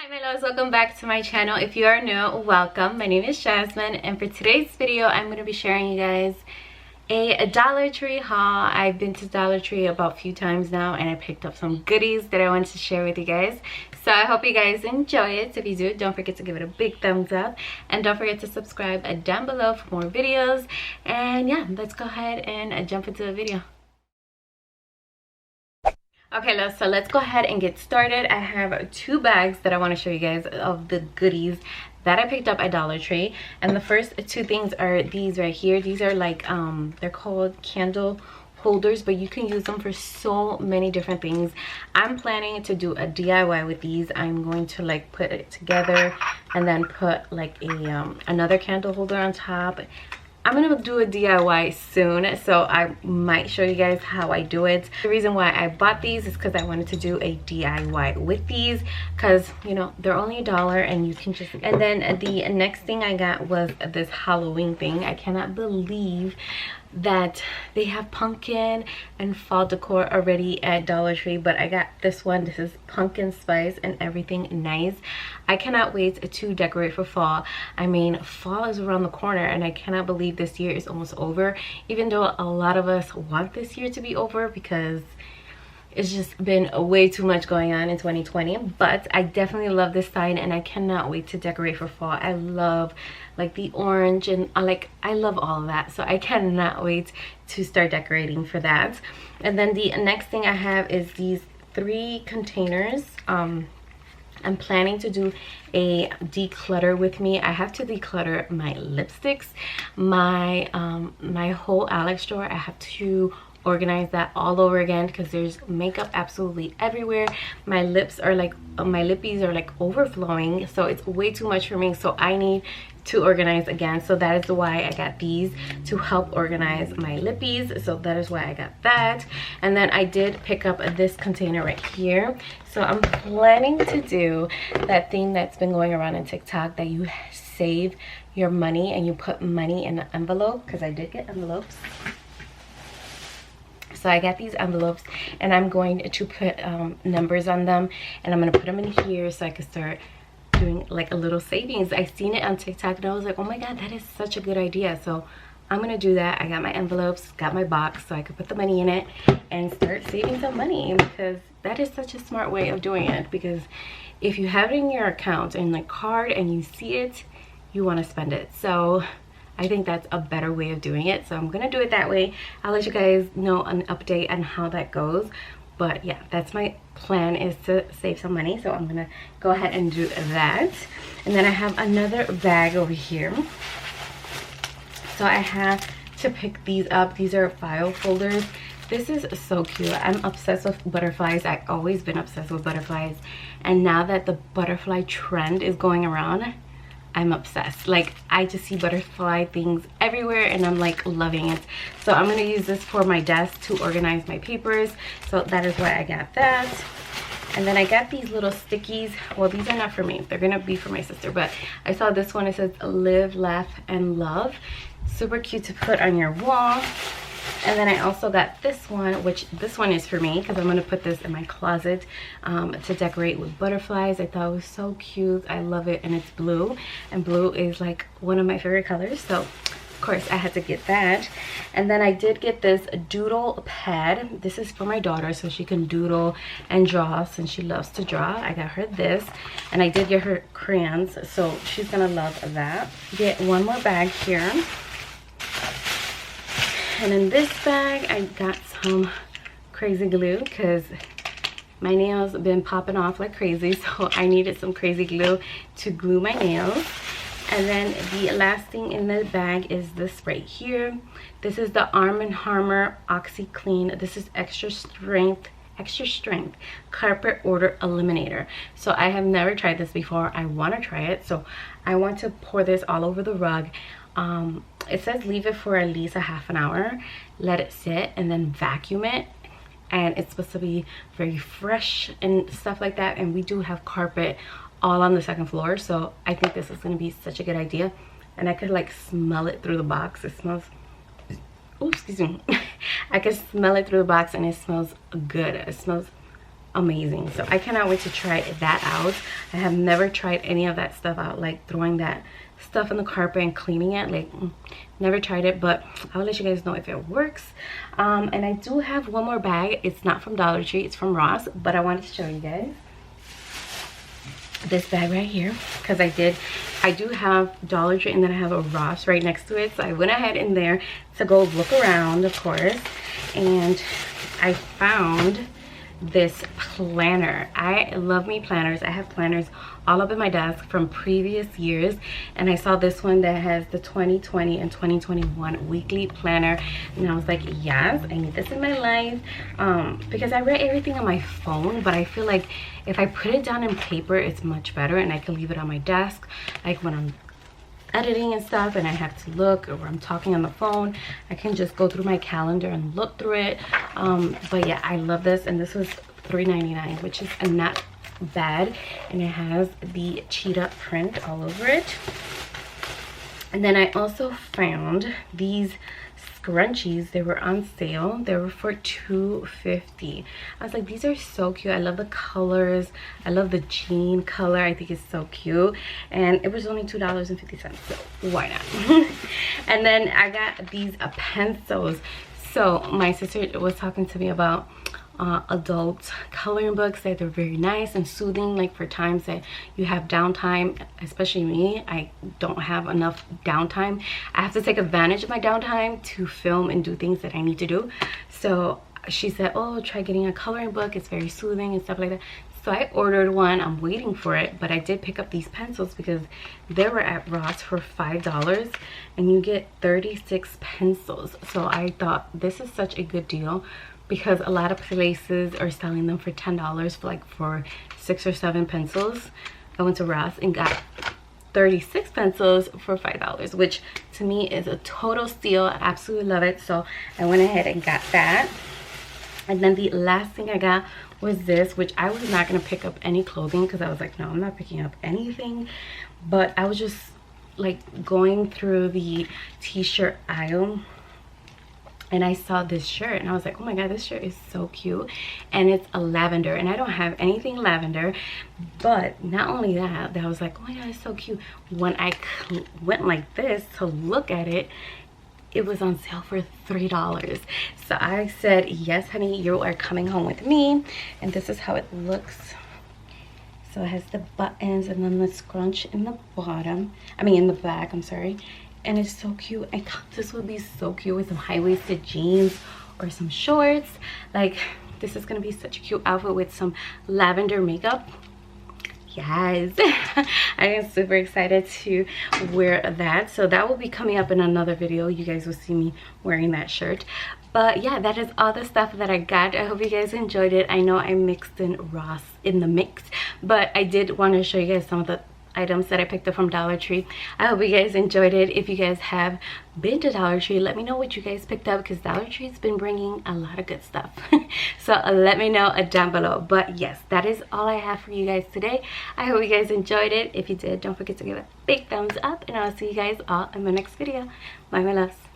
Hi my loves, welcome back to my channel. If you are new, welcome. My name is Jasmine, and for today's video I'm going to be sharing you guys a Dollar Tree haul. I've been to Dollar Tree about a few times now, and I picked up some goodies that I wanted to share with you guys. So I hope you guys enjoy it. If you do, don't forget to give it a big thumbs up, and don't forget to subscribe down below for more videos. And yeah, let's go ahead and jump into the video. Okay, loves, so let's go ahead and get started. I have two bags that I want to show you guys of the goodies that I picked up at Dollar Tree. And the first two things are these right here. These are like they're called candle holders, but you can use them for so many different things. I'm planning to do a DIY with these. I'm going to like put it together and then put like a another candle holder on top. I'm gonna do a DIY soon, so I might show you guys how I do it. The reason why I bought these is because I wanted to do a DIY with these, because you know they're only $1 and you can just. And then the next thing I got was this Halloween thing. I cannot believe that they have pumpkin and fall decor already at Dollar Tree, but I got this one. This is pumpkin spice and everything nice. I cannot wait to decorate for fall. I mean, fall is around the corner, and I cannot believe this year is almost over, even though a lot of us want this year to be over because it's just been way too much going on in 2020. But I definitely love this sign, and I cannot wait to decorate for fall. I love like the orange, and I love all of that, so I cannot wait to start decorating for that. And then the next thing I have is these 3 containers. I'm planning to do a declutter with me. I have to declutter my lipsticks, my my whole Alex drawer. I have to organize that all over again because there's makeup absolutely everywhere. My lips are like, my lippies are like overflowing, so it's way too much for me, so I need to organize again. So that is why I got these, to help organize my lippies. So that is why I got that. And then I did pick up this container right here. So I'm planning to do that thing that's been going around in TikTok, that you save your money and you put money in an envelope, because I did get envelopes. So I got these envelopes, and I'm going to put numbers on them, and I'm going to put them in here so I can start doing like a little savings. I seen it on TikTok and I was like, oh my god, that is such a good idea. So I'm gonna do that. I got my envelopes, got my box, so I could put the money in it and start saving some money, because that is such a smart way of doing it. Because if you have it in your account and like card and you see it, you want to spend it. So I think that's a better way of doing it, so I'm gonna do it that way. I'll let you guys know an update on how that goes. But yeah, that's my plan, is to save some money, so I'm gonna go ahead and do that. And then I have another bag over here, so I have to pick these up. These are file folders. This is so cute. I'm obsessed with butterflies. I've always been obsessed with butterflies, and now that the butterfly trend is going around, I'm obsessed. Like, I just see butterfly things everywhere, and I'm like loving it. So I'm gonna use this for my desk to organize my papers, so that is why I got that. And then I got these little stickies. Well, these are not for me, they're gonna be for my sister, but I saw this one. It says live, laugh, and love. Super cute to put on your wall. And then I also got this one, which this one is for me because I'm going to put this in my closet to decorate with butterflies. I thought it was so cute. I love it, and it's blue, and blue is like one of my favorite colors, so of course I had to get that. And then I did get this Doodle Pad. This is for my daughter, so she can doodle and draw since she loves to draw. I got her this, and I did get her crayons, so she's gonna love that. Get one more bag here. And in this bag, I got some crazy glue because my nails have been popping off like crazy. So I needed some crazy glue to glue my nails. And then the last thing in the bag is this right here. This is the Harmer Oxiclean. This is extra strength carpet odor eliminator. So I have never tried this before. I want to try it. So I want to pour this all over the rug. It says leave it for at least a half an hour, let it sit, and then vacuum it. And it's supposed to be very fresh and stuff like that. And we do have carpet all on the 2nd floor, so I think this is going to be such a good idea. And I could like smell it through the box. It smells, oh excuse me, I can smell it through the box, and it smells good. It smells amazing. So I cannot wait to try that out. I have never tried any of that stuff out, like throwing that stuff on the carpet and cleaning it. Like, never tried it, but I'll let you guys know if it works. And I do have one more bag. It's not from Dollar Tree, it's from Ross, but I wanted to show you guys this bag right here, because I do have Dollar Tree and then I have a Ross right next to it. So I went ahead in there to go look around, of course, and I found this planner. I love me planners. I have planners all up in my desk from previous years, and I saw this one that has the 2020 and 2021 weekly planner, and I was like, yes, I need this in my life, because I read everything on my phone, but I feel like if I put it down in paper, it's much better, and I can leave it on my desk, like when I'm editing and stuff and I have to look, or I'm talking on the phone, I can just go through my calendar and look through it. But yeah, I love this, and this was $3.99, which is not bad, and it has the cheetah print all over it. And then I also found these scrunchies. They were on sale. They were for $2.50. I was like, these are so cute. I love the colors. I love the jean color. I think it's so cute, and it was only $2.50, so why not? And then I got these pencils. So my sister was talking to me about adult coloring books, that they're very nice and soothing, like for times that you have downtime. Especially me, I don't have enough downtime. I have to take advantage of my downtime to film and do things that I need to do. So she said, oh, try getting a coloring book, it's very soothing and stuff like that. So I ordered one. I'm waiting for it, but I did pick up these pencils because they were at Ross for $5 and you get 36 pencils. So I thought this is such a good deal, because a lot of places are selling them for $10 for 6 or 7 pencils. I went to Ross and got 36 pencils for $5, which to me is a total steal. I absolutely love it. So I went ahead and got that. And then the last thing I got was this, which I was not going to pick up any clothing, because I was like, no, I'm not picking up anything. But I was just like going through the t-shirt aisle, and I saw this shirt and I was like, oh my god, this shirt is so cute, and it's a lavender, and I don't have anything lavender. But not only that, I was like, oh my god, it's so cute. When I went like this to look at it, it was on sale for $3. So I said, yes honey, you are coming home with me. And this is how it looks. So it has the buttons and then the scrunch in the bottom, in the back, I'm sorry. And it's so cute. I thought this would be so cute with some high-waisted jeans or some shorts. Like, this is gonna be such a cute outfit with some lavender makeup. Yes. I am super excited to wear that. So that will be coming up in another video. You guys will see me wearing that shirt. But yeah, that is all the stuff that I got. I hope you guys enjoyed it. I know I mixed in Ross in the mix, but I did want to show you guys some of the items that I picked up from Dollar Tree. I hope you guys enjoyed it. If you guys have been to Dollar Tree, let me know what you guys picked up, because Dollar Tree's been bringing a lot of good stuff. So let me know down below. But yes, that is all I have for you guys today. I hope you guys enjoyed it. If you did, don't forget to give it a big thumbs up, and I'll see you guys all in my next video. Bye my loves.